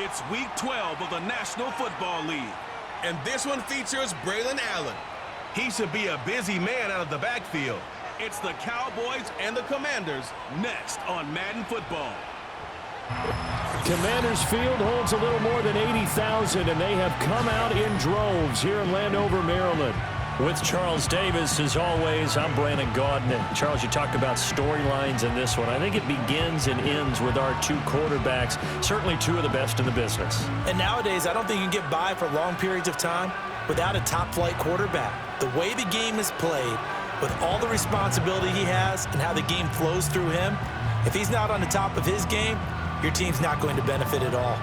It's Week 12 of the National Football League. And this one features Braylon Allen. He should be a busy man out of the backfield. It's the Cowboys and the Commanders next on Madden Football. Commanders Field holds a little more than 80,000, and they have come out in droves here in Landover, Maryland. With Charles Davis, as always, I'm Brandon Gaudin. And Charles, you talked about storylines in this one. I think it begins and ends with our two quarterbacks, certainly two of the best in the business. And nowadays, I don't think you can get by for long periods of time without a top-flight quarterback. The way the game is played, with all the responsibility he has and how the game flows through him, if he's not on the top of his game, your team's not going to benefit at all.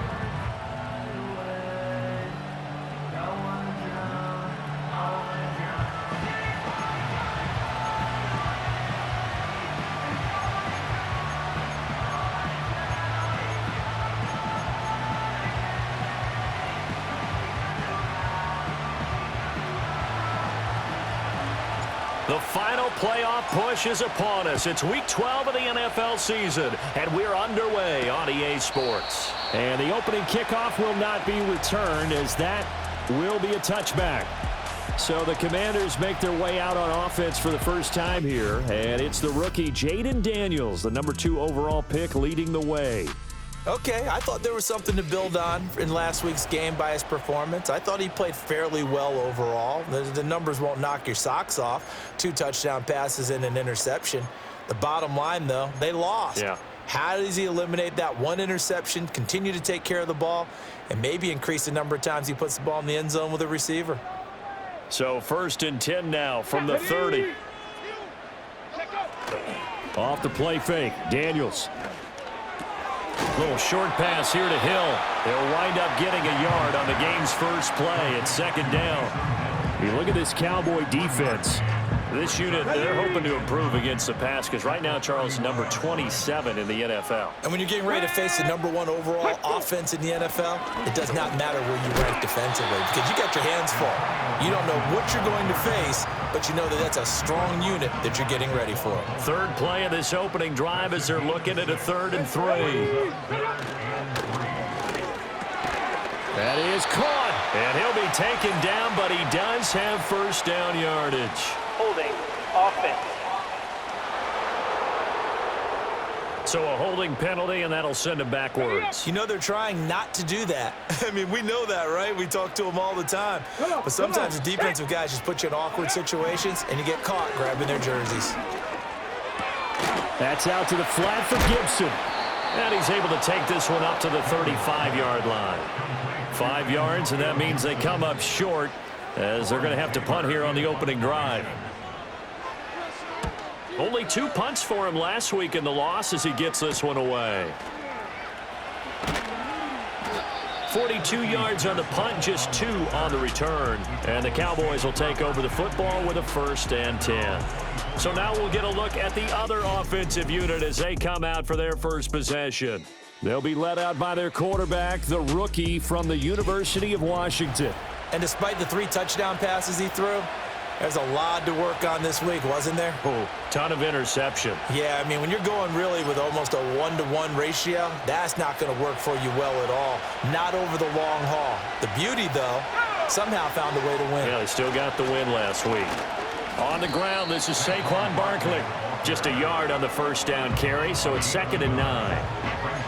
The final playoff push is upon us. It's Week 12 of the NFL season, and we're underway on EA Sports. And the opening kickoff will not be returned, as that will be a touchback. So the Commanders make their way out on offense for the first time here, and it's the rookie Jaden Daniels, the number 2 overall pick, leading the way. Okay, I thought there was something to build on in last week's game by his performance. I thought he played fairly well overall. The numbers won't knock your socks off. 2 touchdown passes and an interception. The bottom line, though, they lost. Yeah. How does he eliminate that one interception, continue to take care of the ball, and maybe increase the number of times he puts the ball in the end zone with a receiver? So 1st and 10 now from the 30. Off the play fake, Daniels. Little short pass here to Hill. They'll wind up getting a yard on the game's first play. It's 2nd down. You look at this Cowboy defense. This unit, they're hoping to improve against the pass because right now, Charles, number 27 in the NFL. And when you're getting ready to face the number 1 overall offense in the NFL, it does not matter where you rank defensively because you got your hands full. You don't know what you're going to face, but you know that that's a strong unit that you're getting ready for. 3rd play of this opening drive as they're looking at a 3rd and 3. That is caught. And he'll be taken down, but he does have first down yardage. Holding offense. So a holding penalty, and that'll send him backwards. You know they're trying not to do that. I mean, we know that, right? We talk to them all the time. But sometimes the defensive guys just put you in awkward situations, and you get caught grabbing their jerseys. That's out to the flat for Gibson. And he's able to take this one up to the 35-yard line. 5 yards, and that means they come up short as they're going to have to punt here on the opening drive. Only 2 punts for him last week in the loss as he gets this one away. 42 yards on the punt, just 2 on the return. And the Cowboys will take over the football with a 1st and 10. So now we'll get a look at the other offensive unit as they come out for their first possession. They'll be led out by their quarterback, the rookie from the University of Washington. And despite the 3 touchdown passes he threw, there's a lot to work on this week, wasn't there? Oh, ton of interception. Yeah, I mean, when you're going really with almost a 1-to-1 ratio, that's not going to work for you well at all. Not over the long haul. The beauty, though, somehow found a way to win. Yeah, they still got the win last week. On the ground, this is Saquon Barkley. Just a yard on the first down carry, so it's 2nd and 9.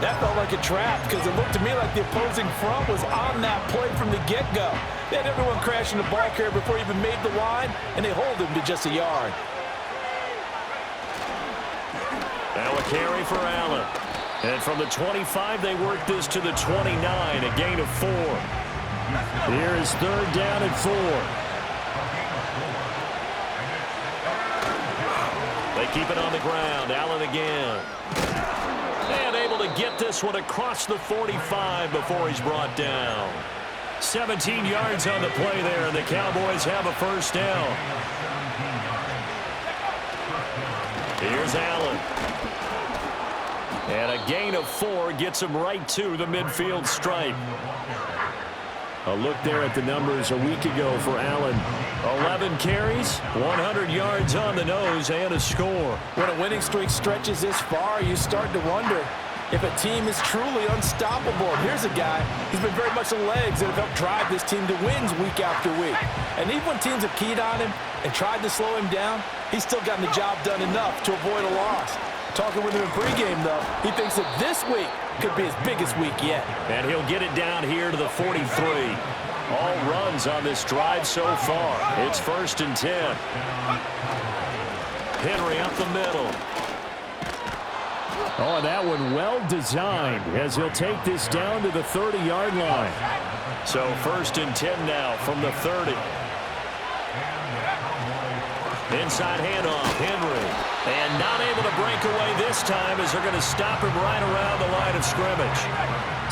That felt like a trap because it looked to me like the opposing front was on that play from the get-go. They had everyone crashing the ball carrier before he even made the line, and they hold him to just a yard. Now a carry for Allen. And from the 25, they work this to the 29, a gain of 4. Here is 3rd down and 4. They keep it on the ground. Allen again. And able to get this one across the 45 before he's brought down. 17 yards on the play there, and the Cowboys have a 1st down. Here's Allen. And a gain of 4 gets him right to the midfield stripe. A look there at the numbers a week ago for Allen. 11 carries, 100 yards on the nose, and a score. When a winning streak stretches this far, you start to wonder, if a team is truly unstoppable. And here's a guy who's been very much the legs that have helped drive this team to wins week after week. And even when teams have keyed on him and tried to slow him down, he's still gotten the job done enough to avoid a loss. Talking with him in pregame, though, he thinks that this week could be his biggest week yet. And he'll get it down here to the 43. All runs on this drive so far. It's 1st and 10. Henry up the middle. Oh, that one well designed as he'll take this down to the 30-yard line. So 1st and 10 now from the 30. Inside handoff, Henry. And not able to break away this time as they're going to stop him right around the line of scrimmage.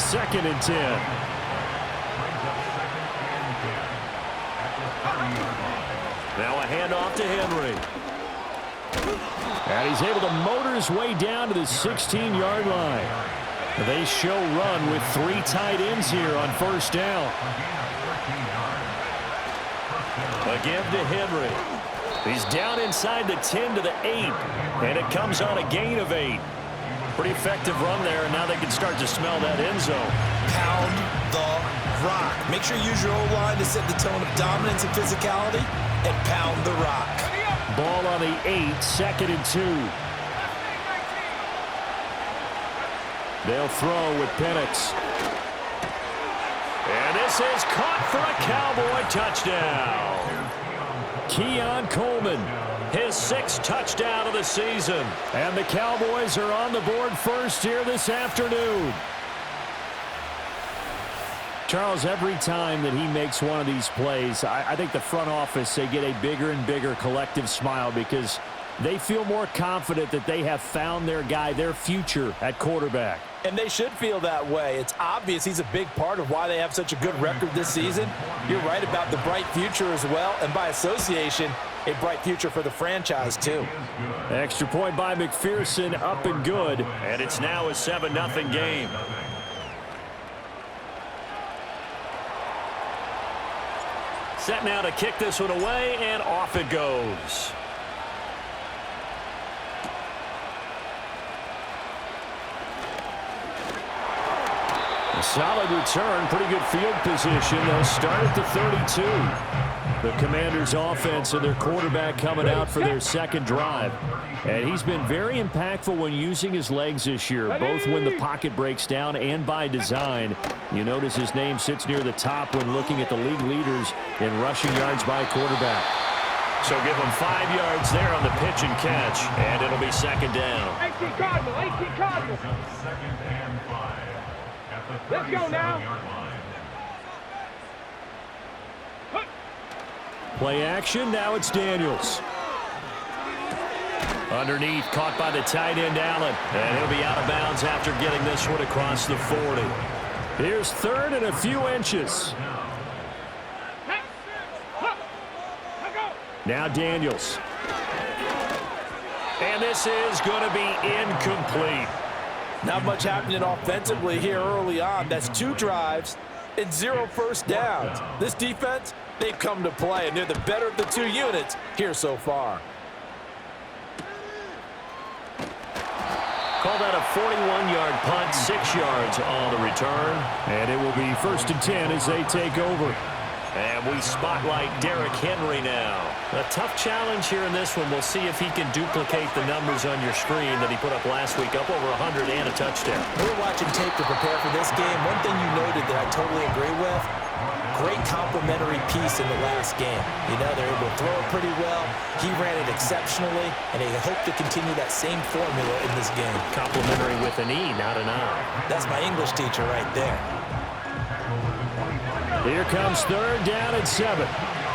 2nd and 10. Now a handoff to Henry. And he's able to motor his way down to the 16-yard line. They show run with 3 tight ends here on 1st down. Again to Henry. He's down inside the 10 to the 8. And it comes on a gain of 8. Pretty effective run there, and now they can start to smell that end zone. Pound the rock. Make sure you use your O-line to set the tone of dominance and physicality, and pound the rock. Ball on the 8, 2nd and 2. They'll throw with Penix. And this is caught for a Cowboy touchdown. Keon Coleman, his 6th touchdown of the season. And the Cowboys are on the board first here this afternoon. Charles, every time that he makes one of these plays, I think the front office, they get a bigger and bigger collective smile because they feel more confident that they have found their guy, their future at quarterback. And they should feel that way. It's obvious he's a big part of why they have such a good record this season. You're right about the bright future as well, and by association, a bright future for the franchise too. Extra point by McPherson, up and good. And it's now a 7-0 game. Set now to kick this one away, and off it goes. A solid return, pretty good field position. They'll start at the 32. The Commanders' offense and their quarterback coming out for their 2nd drive. And he's been very impactful when using his legs this year, both when the pocket breaks down and by design. You notice his name sits near the top when looking at the league leaders in rushing yards by quarterback. So give him 5 yards there on the pitch and catch, and it'll be 2nd down. 18 Cardinal. Let's go now. Play action, now it's Daniels. Underneath, caught by the tight end, Allen. And he'll be out of bounds after getting this one across the 40. Here's 3rd and a few inches. Now Daniels. And this is going to be incomplete. Not much happening offensively here early on. That's 2 drives and 0 first downs. This defense, they've come to play, and they're the better of the 2 units here so far. Call that a 41-yard punt, 6 yards on the return. And it will be 1st and 10 as they take over. And we spotlight Derrick Henry now. A tough challenge here in this one. We'll see if he can duplicate the numbers on your screen that he put up last week, up over 100 and a touchdown. We're watching tape to prepare for this game. One thing you noted that I totally agree with, great complementary piece in the last game. You know, they're able to throw it pretty well. He ran it exceptionally, and they hope to continue that same formula in this game. Complimentary with an E, not an I. That's my English teacher right there. Here comes 3rd down and 7.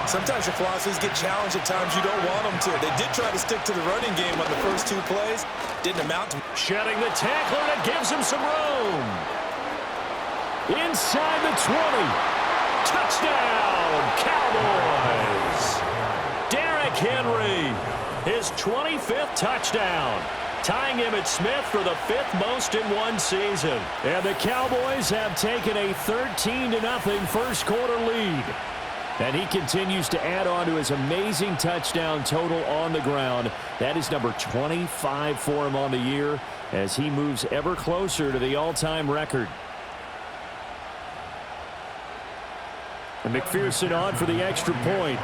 Sometimes your philosophies get challenged at times you don't want them to. They did try to stick to the running game on the first 2 plays. Didn't amount to. Shedding the tackler that gives him some room. Inside the 20. Touchdown, Cowboys. Derrick Henry, his 25th touchdown. Tying Emmitt Smith for the 5th most in one season. And the Cowboys have taken a 13-0 first quarter lead. And he continues to add on to his amazing touchdown total on the ground. That is number 25 for him on the year as he moves ever closer to the all-time record. And McPherson on for the extra point.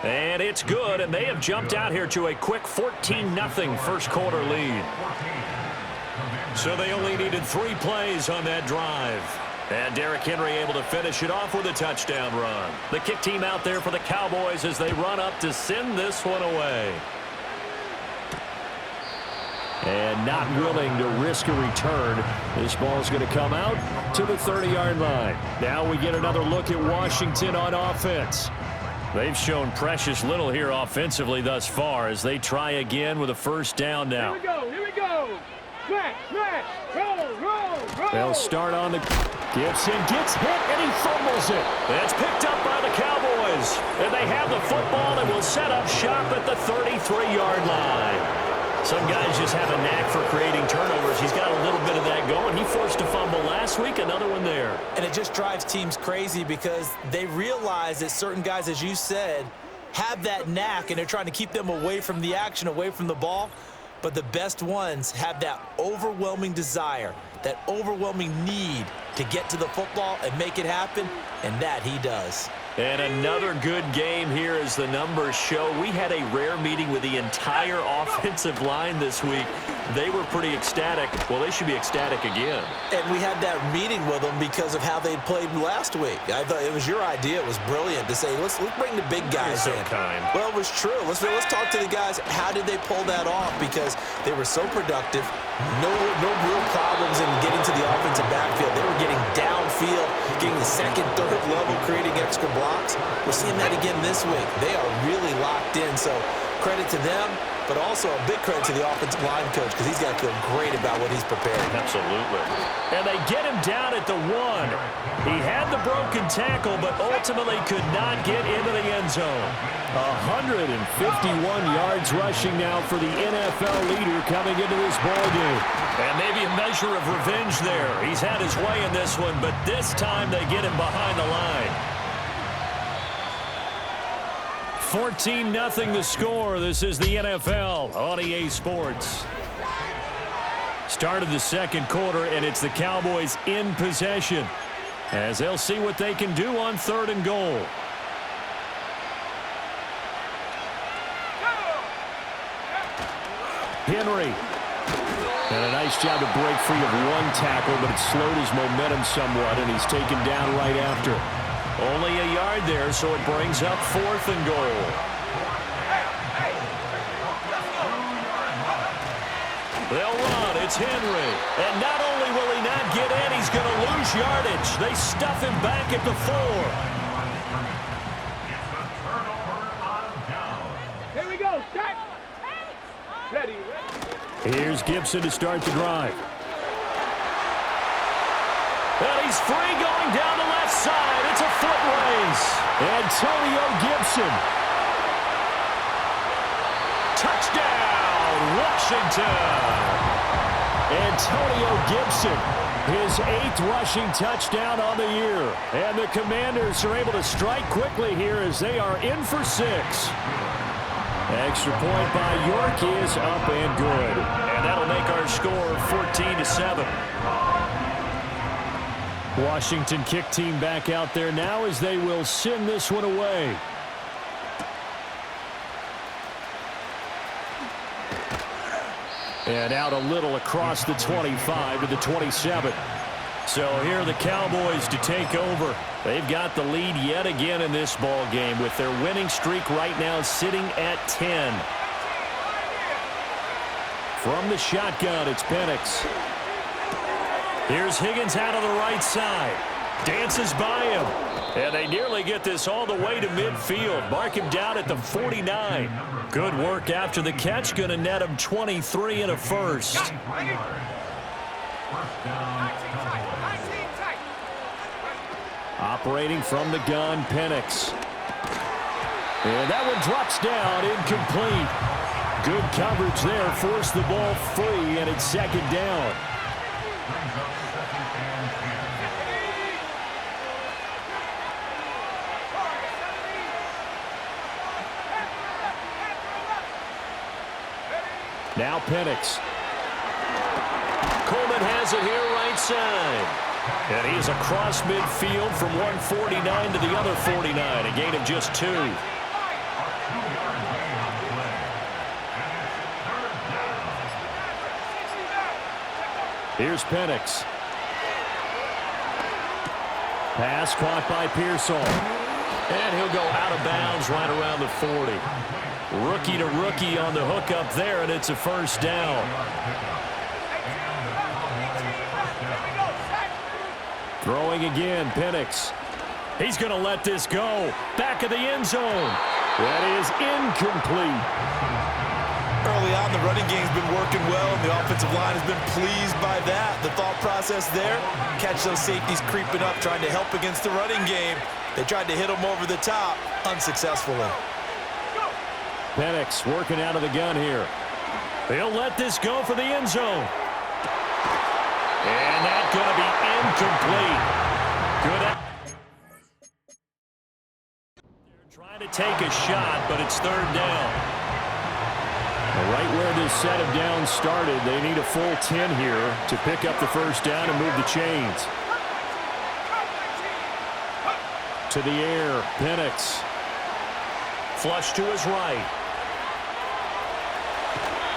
And it's good, and they have jumped out here to a quick 14-0 first quarter lead. So they only needed 3 plays on that drive. And Derrick Henry able to finish it off with a touchdown run. The kick team out there for the Cowboys as they run up to send this one away. And not willing to risk a return. This ball is going to come out to the 30-yard line. Now we get another look at Washington on offense. They've shown precious little here offensively thus far as they try again with a first down now. Here we go, here we go. Smash, smash, roll. They'll start on the... Gibson gets hit and he fumbles it. It's picked up by the Cowboys. And they have the football and will set up shop at the 33-yard line. Some guys just have a knack for creating turnovers. He's got a little bit of that going. He forced a fumble last week, another one there. And it just drives teams crazy because they realize that certain guys, as you said, have that knack, and they're trying to keep them away from the action, away from the ball. But the best ones have that overwhelming desire, that overwhelming need to get to the football and make it happen, and that he does. And another good game here as the numbers show. We had a rare meeting with the entire offensive line this week. They were pretty ecstatic. Well, they should be ecstatic again. And we had that meeting with them because of how they played last week. I thought it was your idea. It was brilliant to say, let's bring the big guys in. So kind. Well, it was true. Let's talk to the guys. How did they pull that off? Because they were so productive. No real problems in getting to the offensive backfield. They were getting downfield, getting the second, third level, creating extra blocks. We're seeing that again this week. They are really locked in. So credit to them, but also a big credit to the offensive line coach because he's got to feel great about what he's prepared. Absolutely. And they get him down at the 1. He had the broken tackle, but ultimately could not get into the end zone. 151 yards rushing now for the NFL leader coming into this ball game. And maybe a measure of revenge there. He's had his way in this one, but this time they get him behind the line. 14-0 the score. This is the NFL on EA Sports. Started the second quarter, and it's the Cowboys in possession as they'll see what they can do on 3rd and goal. Henry. And a nice job to break free of one tackle, but it slowed his momentum somewhat, and he's taken down right after. Only a yard there, so it brings up 4th and goal. They'll run. It's Henry. And not only will he not get in, he's going to lose yardage. They stuff him back at the 4. Here we go, set. Ready. Here's Gibson to start the drive. And he's free going down the left side. It's a foot race. Antonio Gibson. Touchdown, Washington. Antonio Gibson, his 8th rushing touchdown on the year. And the Commanders are able to strike quickly here as they are in for 6. Extra point by York is up and good. And that'll make our score 14-7. Washington kick team back out there now as they will send this one away. And out a little across the 25 to the 27. So here are the Cowboys to take over. They've got the lead yet again in this ball game with their winning streak right now sitting at 10. From the shotgun, it's Penix. Here's Higgins out of the right side. Dances by him. And they nearly get this all the way to midfield. Mark him down at the 49. Good work after the catch. Going to net him 23 and a first. Operating from the gun, Penix. And that one drops down, incomplete. Good coverage there, forced the ball free, and it's 2nd down. Now Penix. Coleman has it here right side. And he is across midfield from 149 to the other 49, a gain of just 2. Here's Penix. Pass caught by Pearsall. And he'll go out of bounds right around the 40. Rookie to rookie on the hook up there, and it's a first down. Throwing again, Penix. He's going to let this go. Back of the end zone. That is incomplete. Early on, the running game's been working well, and the offensive line has been pleased by that. The thought process there, catch those safeties creeping up, trying to help against the running game. They tried to hit them over the top, unsuccessfully. Penix working out of the gun here. He'll let this go for the end zone. And that's going to be incomplete. Good. They're trying to take a shot, but it's third down. Right where this set of downs started, they need a full 10 here to pick up the first down and move the chains. To the air, Penix. Flush to his right.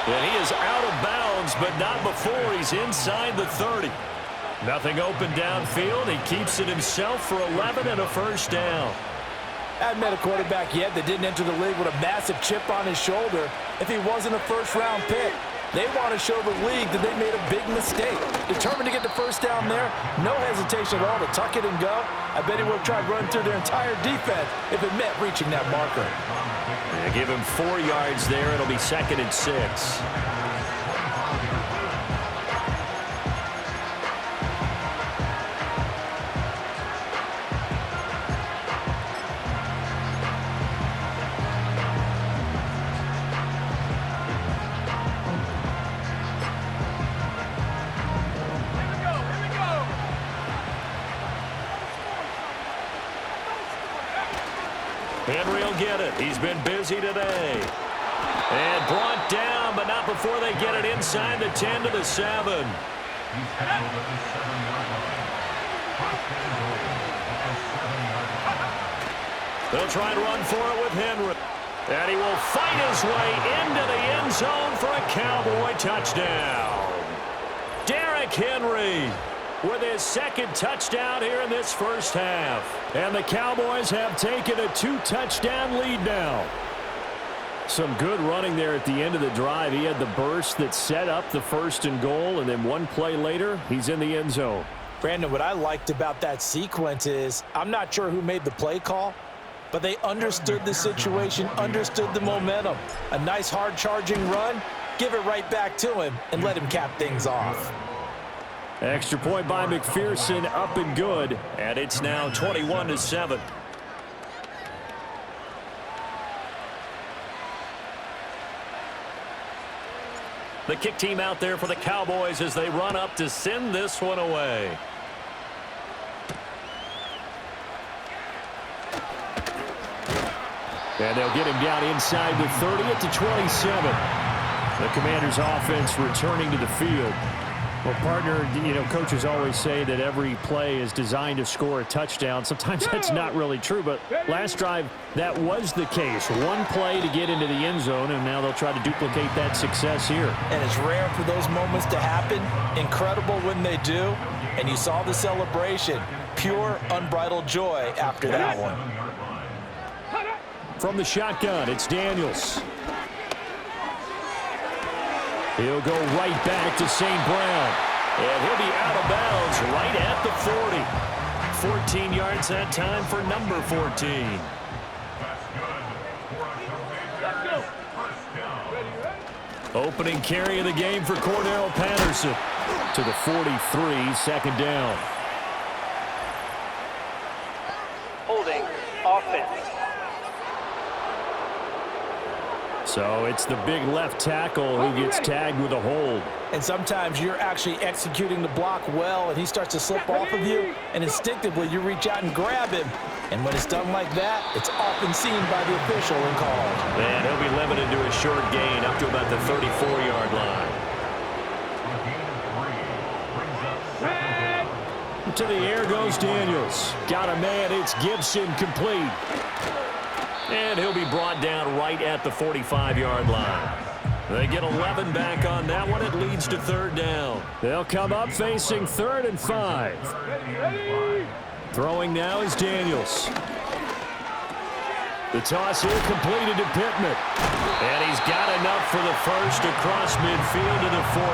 And he is out of bounds, but not before he's inside the 30. Nothing open downfield. He keeps it himself for 11 and a first down. I haven't met a quarterback yet that didn't enter the league with a massive chip on his shoulder if he wasn't a first-round pick. They want to show the league that they made a big mistake. Determined to get the first down there, no hesitation at all to tuck it and go. I bet he would have tried running through their entire defense if it meant reaching that marker. Yeah, give him 4 yards there. It'll be 2nd and 6. Henry will get it. He's been busy today. And brought down, but not before they get it inside the 10 to the 7. They'll try and run for it with Henry. And he will fight his way into the end zone for a Cowboy touchdown. Derrick Henry with his 2nd touchdown here in this first half. And the Cowboys have taken a 2-touchdown lead now. Some good running there at the end of the drive. He had the burst that set up the 1st and goal, and then one play later, he's in the end zone. Brandon, what I liked about that sequence is I'm not sure who made the play call, but they understood the situation, understood the momentum. A nice hard-charging run, give it right back to him, and let him cap things off. Extra point by McPherson, up and good. And it's now 21-7. The kick team out there for the Cowboys as they run up to send this one away. And they'll get him down inside the 30 at the 27. The Commanders' offense returning to the field. Well, partner, you know, coaches always say that every play is designed to score a touchdown. Sometimes that's not really true, but last drive, that was the case. One play to get into the end zone, and now they'll try to duplicate that success here. And it's rare for those moments to happen. Incredible when they do. And you saw the celebration. Pure, unbridled joy after that one. From the shotgun, it's Daniels. He'll go right back to St. Brown. And he'll be out of bounds right at the 40. 14 yards that time for number 14. Opening carry of the game for Cordero Patterson. To the 43, 2nd down. Holding offense. So it's the big left tackle who gets tagged with a hold. And sometimes you're actually executing the block well, and he starts to slip off of you, and instinctively you reach out and grab him. And when it's done like that, it's often seen by the official and called. And he'll be limited to a short gain up to about the 34-yard line. To the air goes Daniels. Got a man. It's Gibson, complete. And he'll be brought down right at the 45-yard line. They get 11 back on that one. It leads to third down. They'll come up facing 3rd and 5. Throwing now is Daniels. The toss here completed to Pittman. And he's got enough for the first across midfield to the 48.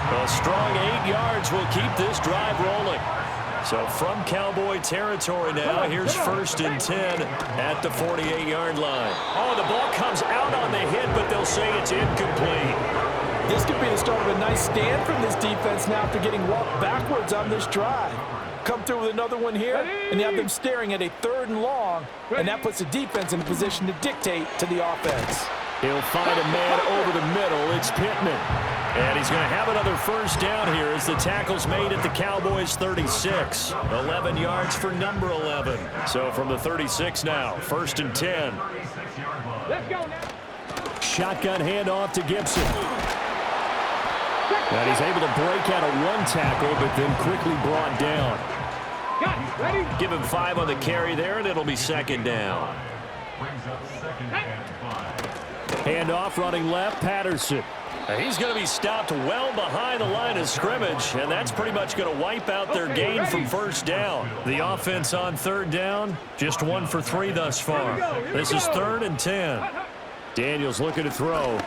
A strong 8 yards will keep this drive rolling. So from Cowboy territory now, here's 1st and 10 at the 48-yard line. Oh, the ball comes out on the hit, but they'll say it's incomplete. This could be the start of a nice stand from this defense now after getting walked backwards on this drive. Come through with another one here, and you have them staring at a 3rd and long, and that puts the defense in a position to dictate to the offense. He'll find a man over the middle. It's Pittman. And he's going to have another first down here as the tackle's made at the Cowboys' 36. 11 yards for number 11. So from the 36 now, 1st and 10. Let's go now. Shotgun handoff to Gibson. And he's able to break out of one tackle, but then quickly brought down. Got it. Ready? Give him 5 on the carry there, and it'll be 2nd down. Handoff running left, Patterson. He's going to be stopped well behind the line of scrimmage, and that's pretty much going to wipe out their gain from 1st down. The offense on 3rd down, just 1 for 3 thus far. This is 3rd and 10. Daniels looking to throw.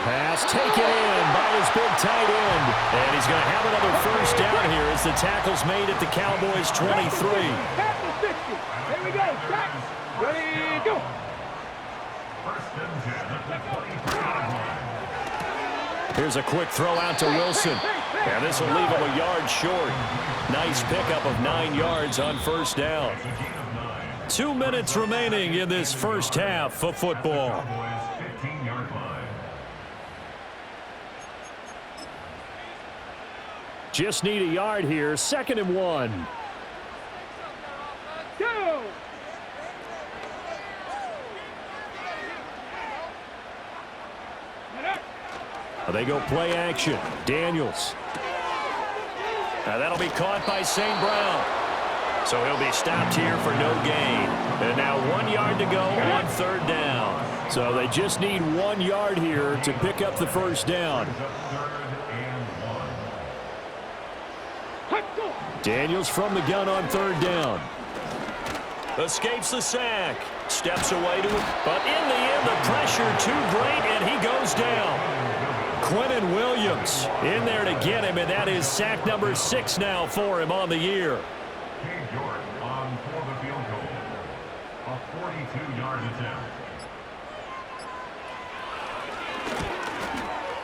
Pass taken in by his big tight end. And he's going to have another first down here as the tackle's made at the Cowboys' 23. Past the 50. There we go. Back. Ready, go. Here's a quick throw out to Wilson. And this will leave him a yard short. Nice pickup of 9 yards on 1st down. 2 minutes remaining in this first half of football. Just need a yard here. 2nd and 1. Go. They go play action. Daniels. That'll be caught by St. Brown. So he'll be stopped here for no gain. And now 1 yard to go on 3rd down. So they just need 1 yard here to pick up the first down. Daniels from the gun on 3rd down. Escapes the sack. Steps away to it. But in the end, the pressure too great, and he goes down. Quentin Williams in there to get him, and that is sack number 6 now for him on the year. York on for the field goal. A 42-yard attempt.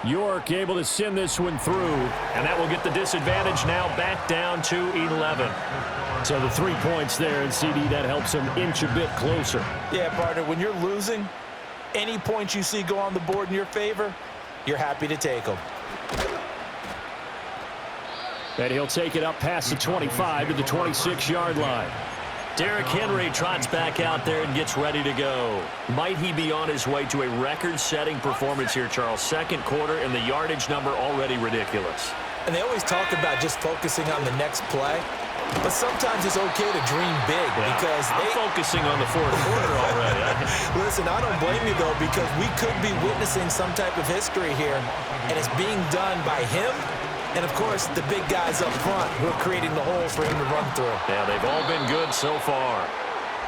York able to send this one through. And that will get the disadvantage now back down to 11. So the 3 points there, and CD, that helps him inch a bit closer. Yeah, partner, when you're losing, any points you see go on the board in your favor, you're happy to take them. And he'll take it up past the 25 to the 26-yard line. Derrick Henry trots back out there and gets ready to go. Might he be on his way to a record-setting performance here, Charles? 2nd quarter, and the yardage number already ridiculous. And they always talk about just focusing on the next play. But sometimes it's okay to dream big because I'm focusing on the 4th quarter already. Listen, I don't blame you, though, because we could be witnessing some type of history here, and it's being done by him and, of course, the big guys up front who are creating the holes for him to run through. Yeah, they've all been good so far.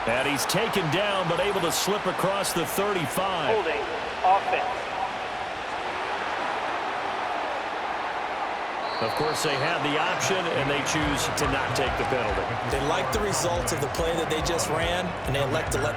And he's taken down but able to slip across the 35. Holding. Offense. Of course, they have the option, and they choose to not take the penalty. They like the results of the play that they just ran, and they elect to let